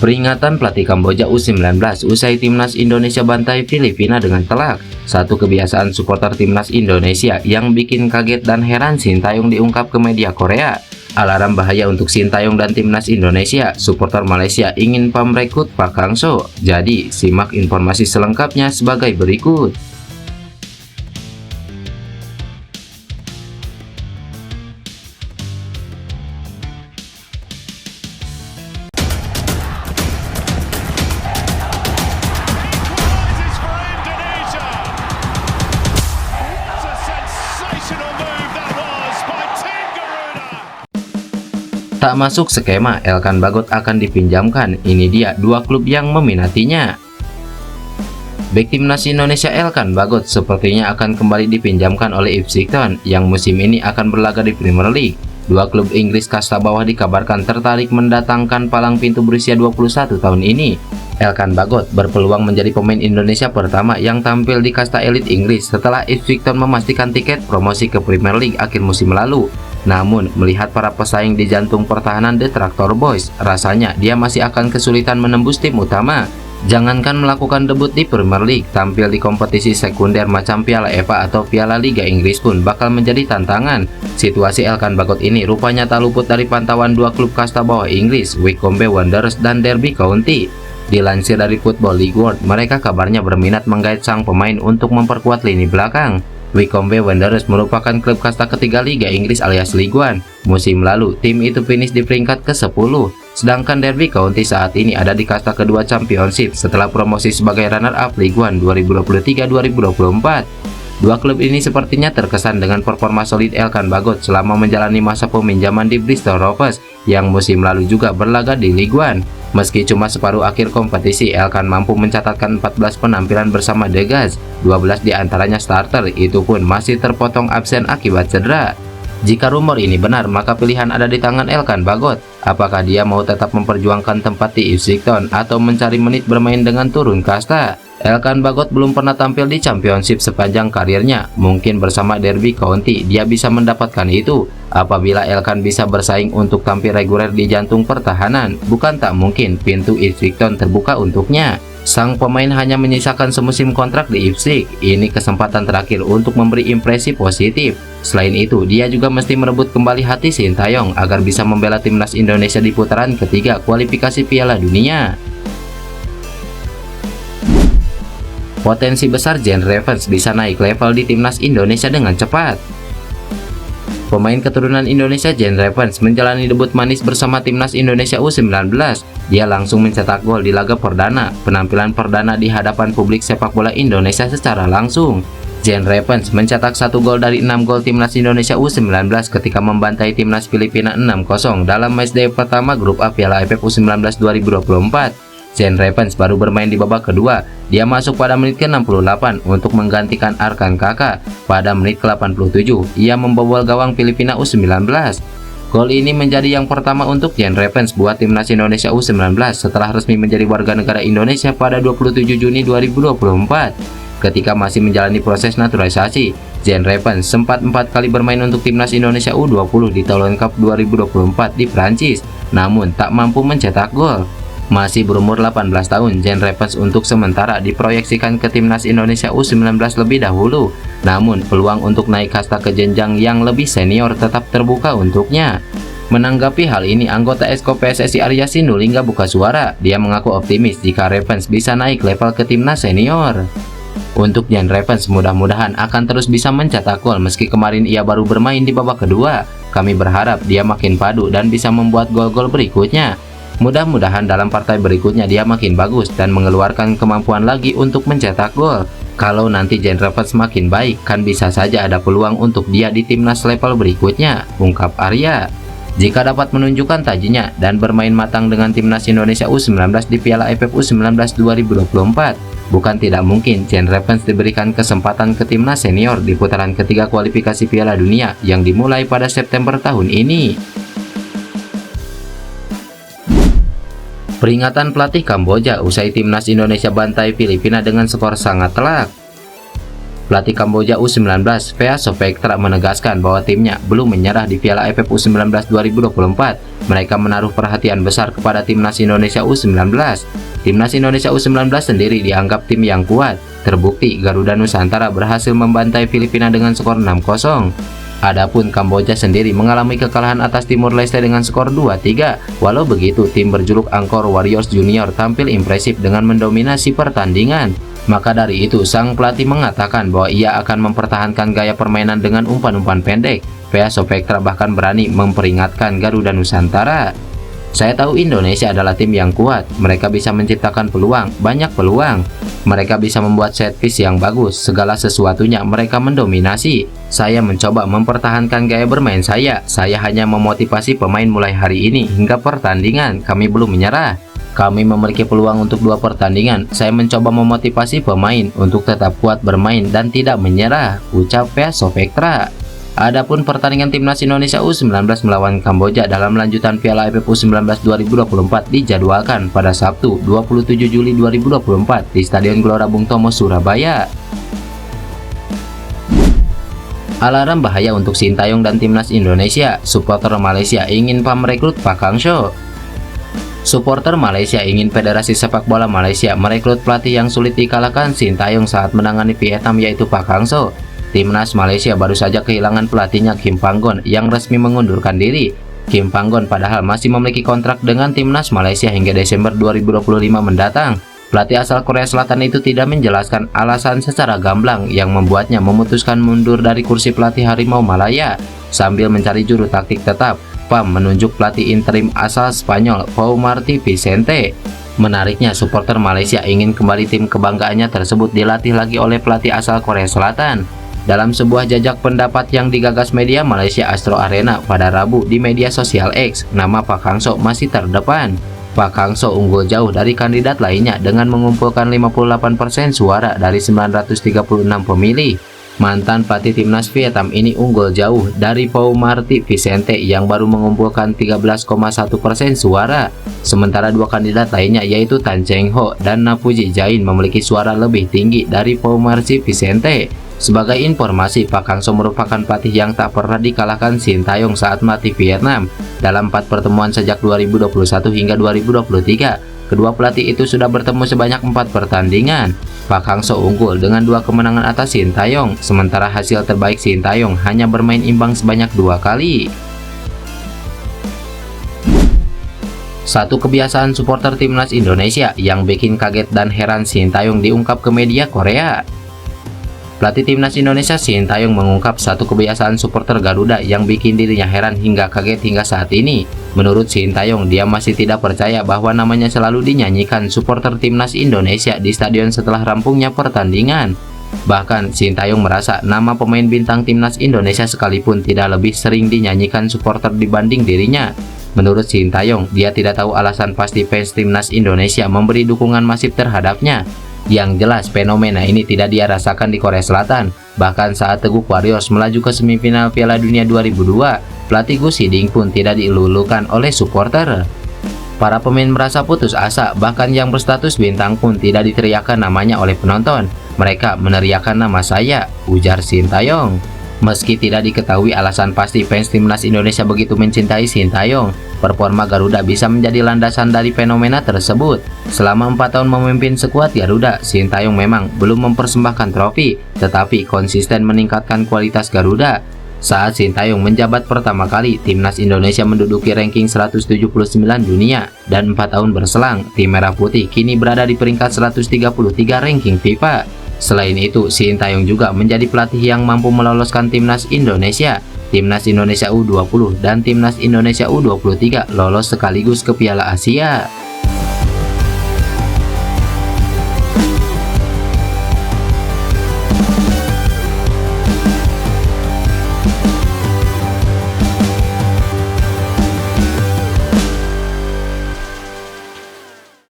Peringatan pelatih Kamboja U19 usai timnas Indonesia bantai Filipina dengan telak. Satu kebiasaan supporter timnas Indonesia yang bikin kaget dan heran Sintayong diungkap ke media Korea. Alarm bahaya untuk Sintayong dan timnas Indonesia. Supporter Malaysia ingin merekrut Park Hang-seo. Jadi, simak informasi selengkapnya sebagai berikut. Tak masuk skema, Elkan Bagot akan dipinjamkan. Ini dia dua klub yang meminatinya. Bek timnas Indonesia Elkan Bagot sepertinya akan kembali dipinjamkan oleh Ipswich Town yang musim ini akan berlaga di Premier League. Dua klub Inggris kasta bawah dikabarkan tertarik mendatangkan palang pintu berusia 21 tahun ini. Elkan Bagot berpeluang menjadi pemain Indonesia pertama yang tampil di kasta elit Inggris setelah Ipswich Town memastikan tiket promosi ke Premier League akhir musim lalu. Namun, melihat para pesaing di jantung pertahanan The Tractor Boys, rasanya dia masih akan kesulitan menembus tim utama. Jangankan melakukan debut di Premier League, tampil di kompetisi sekunder macam Piala FA atau Piala Liga Inggris pun bakal menjadi tantangan. Situasi Elkan Bagot ini rupanya tak luput dari pantauan dua klub kasta bawah Inggris, Wycombe Wanderers dan Derby County. Dilansir dari Football League World, mereka kabarnya berminat menggait sang pemain untuk memperkuat lini belakang. Wycombe Wanderers merupakan klub kasta ketiga Liga Inggris alias League One. Musim lalu, tim itu finish di peringkat ke-10. Sedangkan Derby County saat ini ada di kasta kedua Championship setelah promosi sebagai runner-up League One 2023-2024. Dua klub ini sepertinya terkesan dengan performa solid Elkan Bagot selama menjalani masa peminjaman di Bristol Rovers yang musim lalu juga berlaga di League One. Meski cuma separuh akhir kompetisi, Elkan mampu mencatatkan 14 penampilan bersama The Guns, 12 diantaranya starter, itu pun masih terpotong absen akibat cedera. Jika rumor ini benar, maka pilihan ada di tangan Elkan Bagot. Apakah dia mau tetap memperjuangkan tempat di Ipswich Town atau mencari menit bermain dengan turun kasta? Elkan Bagot belum pernah tampil di Championship sepanjang karirnya. Mungkin bersama Derby County dia bisa mendapatkan itu. Apabila Elkan bisa bersaing untuk tampil reguler di jantung pertahanan, bukan tak mungkin pintu Ipswich Town terbuka untuknya. Sang pemain hanya menyisakan semusim kontrak di Ipswich. Ini kesempatan terakhir untuk memberi impresi positif. Selain itu, dia juga mesti merebut kembali hati Sintayong agar bisa membela timnas Indonesia di putaran ketiga kualifikasi Piala Dunia. Potensi besar Jane Revans bisa naik level di timnas Indonesia dengan cepat. Pemain keturunan Indonesia Jane Revans menjalani debut manis bersama timnas Indonesia U19. Dia langsung mencetak gol di laga perdana, penampilan perdana di hadapan publik sepak bola Indonesia secara langsung. Jane Revans mencetak 1 gol dari 6 gol timnas Indonesia U19 ketika membantai timnas Filipina 6-0 dalam matchday pertama grup A Piala AFF U19 2024. Jane Revans baru bermain di babak kedua. Dia masuk pada menit ke-68 untuk menggantikan Arkan Kakak. Pada menit ke-87, ia membobol gawang Filipina U19. Gol ini menjadi yang pertama untuk Jane Revans buat timnas Indonesia U19 setelah resmi menjadi warga negara Indonesia pada 27 Juni 2024. Ketika masih menjalani proses naturalisasi, Jane Revans sempat 4 kali bermain untuk timnas Indonesia U20 di Thailand Cup 2024 di Prancis, namun tak mampu mencetak gol. Masih berumur 18 tahun, Jane Revans untuk sementara diproyeksikan ke timnas Indonesia U19 lebih dahulu. Namun, peluang untuk naik kasta ke jenjang yang lebih senior tetap terbuka untuknya. Menanggapi hal ini, anggota Exco PSSI Arya Sinulinga buka suara. Dia mengaku optimis jika Revans bisa naik level ke timnas senior. Untuk Jane Revans, mudah-mudahan akan terus bisa mencetak gol meski kemarin ia baru bermain di babak kedua. Kami berharap dia makin padu dan bisa membuat gol-gol berikutnya. Mudah-mudahan dalam partai berikutnya dia makin bagus dan mengeluarkan kemampuan lagi untuk mencetak gol. Kalau nanti Jane Revans makin baik, kan bisa saja ada peluang untuk dia di timnas level berikutnya, ungkap Arya. Jika dapat menunjukkan tajinya dan bermain matang dengan timnas Indonesia U19 di Piala AFF U19 2024, bukan tidak mungkin Jane Revans diberikan kesempatan ke timnas senior di putaran ketiga kualifikasi Piala Dunia yang dimulai pada September tahun ini. Peringatan pelatih Kamboja usai timnas Indonesia bantai Filipina dengan skor sangat telak. Pelatih Kamboja U19, Phea Sopektra menegaskan bahwa timnya belum menyerah di Piala AFF U19 2024. Mereka menaruh perhatian besar kepada Timnas Indonesia U19. Timnas Indonesia U19 sendiri dianggap tim yang kuat. Terbukti Garuda Nusantara berhasil membantai Filipina dengan skor 6-0. Adapun Kamboja sendiri mengalami kekalahan atas Timur Leste dengan skor 2-3. Walau begitu, tim berjuluk Angkor Warriors Junior tampil impresif dengan mendominasi pertandingan. Maka dari itu, sang pelatih mengatakan bahwa ia akan mempertahankan gaya permainan dengan umpan-umpan pendek. Phea Sopektra bahkan berani memperingatkan Garuda Nusantara. Saya tahu Indonesia adalah tim yang kuat. Mereka bisa menciptakan peluang, banyak peluang. Mereka bisa membuat set piece yang bagus. Segala sesuatunya mereka mendominasi. Saya mencoba mempertahankan gaya bermain saya. Saya hanya memotivasi pemain mulai hari ini hingga pertandingan. Kami belum menyerah. Kami memiliki peluang untuk 2 pertandingan. Saya mencoba memotivasi pemain untuk tetap kuat bermain dan tidak menyerah, ucap Phea Sopektra. Adapun pertandingan Timnas Indonesia U19 melawan Kamboja dalam lanjutan Piala AFF U19 2024 dijadwalkan pada Sabtu 27 Juli 2024 di Stadion Gelora Bung Tomo, Surabaya. Alarm bahaya untuk Sintayong dan Timnas Indonesia. Supporter Malaysia ingin PAM rekrut Pak Hangso. Supporter Malaysia ingin Federasi Sepak Bola Malaysia merekrut pelatih yang sulit dikalahkan Sintayong saat menangani Vietnam, yaitu Pak Hangso. Timnas Malaysia baru saja kehilangan pelatihnya Kim Panggon yang resmi mengundurkan diri. Kim Panggon padahal masih memiliki kontrak dengan Timnas Malaysia hingga Desember 2025 mendatang. Pelatih asal Korea Selatan itu tidak menjelaskan alasan secara gamblang yang membuatnya memutuskan mundur dari kursi pelatih Harimau Malaya. Sambil mencari juru taktik tetap, PAM menunjuk pelatih interim asal Spanyol Pau Martí Vicente. Menariknya, supporter Malaysia ingin kembali tim kebanggaannya tersebut dilatih lagi oleh pelatih asal Korea Selatan. Dalam sebuah jajak pendapat yang digagas media Malaysia Astro Arena pada Rabu di media sosial X, nama Pak Hangso masih terdepan. Pak Hangso unggul jauh dari kandidat lainnya dengan mengumpulkan 58% suara dari 936 pemilih. Mantan pelatih Timnas Vietnam ini unggul jauh dari Pau Martí Vicente yang baru mengumpulkan 13,1% suara. Sementara 2 kandidat lainnya yaitu Tan Cheng Ho dan Napuji Jain memiliki suara lebih tinggi dari Pau Martí Vicente. Sebagai informasi, Pak Hangso merupakan pelatih yang tak pernah dikalahkan Sintayong saat melatih Vietnam. Dalam 4 pertemuan sejak 2021 hingga 2023, kedua pelatih itu sudah bertemu sebanyak 4 pertandingan. Pak Hangso unggul dengan 2 kemenangan atas Sintayong, sementara hasil terbaik Sintayong hanya bermain imbang sebanyak 2 kali. Satu kebiasaan supporter Timnas Indonesia yang bikin kaget dan heran Sintayong diungkap ke media Korea. Pelatih Timnas Indonesia Sintayong mengungkap satu kebiasaan supporter Garuda yang bikin dirinya heran hingga kaget hingga saat ini. Menurut Sintayong, dia masih tidak percaya bahwa namanya selalu dinyanyikan supporter Timnas Indonesia di stadion setelah rampungnya pertandingan. Bahkan Sintayong merasa nama pemain bintang Timnas Indonesia sekalipun tidak lebih sering dinyanyikan supporter dibanding dirinya. Menurut Sintayong, dia tidak tahu alasan pasti fans Timnas Indonesia memberi dukungan masif terhadapnya. Yang jelas, fenomena ini tidak dia rasakan di Korea Selatan. Bahkan saat Teguk Warriors melaju ke semifinal Piala Dunia 2002, pelatih Gus Hiding pun tidak dilulukan oleh supporter. Para pemain merasa putus asa, bahkan yang berstatus bintang pun tidak diteriakan namanya oleh penonton. Mereka meneriakan nama saya, ujar Sintayong. Meski tidak diketahui alasan pasti fans Timnas Indonesia begitu mencintai Sintayong, performa Garuda bisa menjadi landasan dari fenomena tersebut. Selama 4 tahun memimpin skuad Garuda, Sintayong memang belum mempersembahkan trofi, tetapi konsisten meningkatkan kualitas Garuda. Saat Sintayong menjabat pertama kali, Timnas Indonesia menduduki ranking 179 dunia, dan 4 tahun berselang, tim Merah Putih kini berada di peringkat 133 ranking FIFA. Selain itu, Sintayong juga menjadi pelatih yang mampu meloloskan Timnas Indonesia, Timnas Indonesia U20 dan Timnas Indonesia U23 lolos sekaligus ke Piala Asia.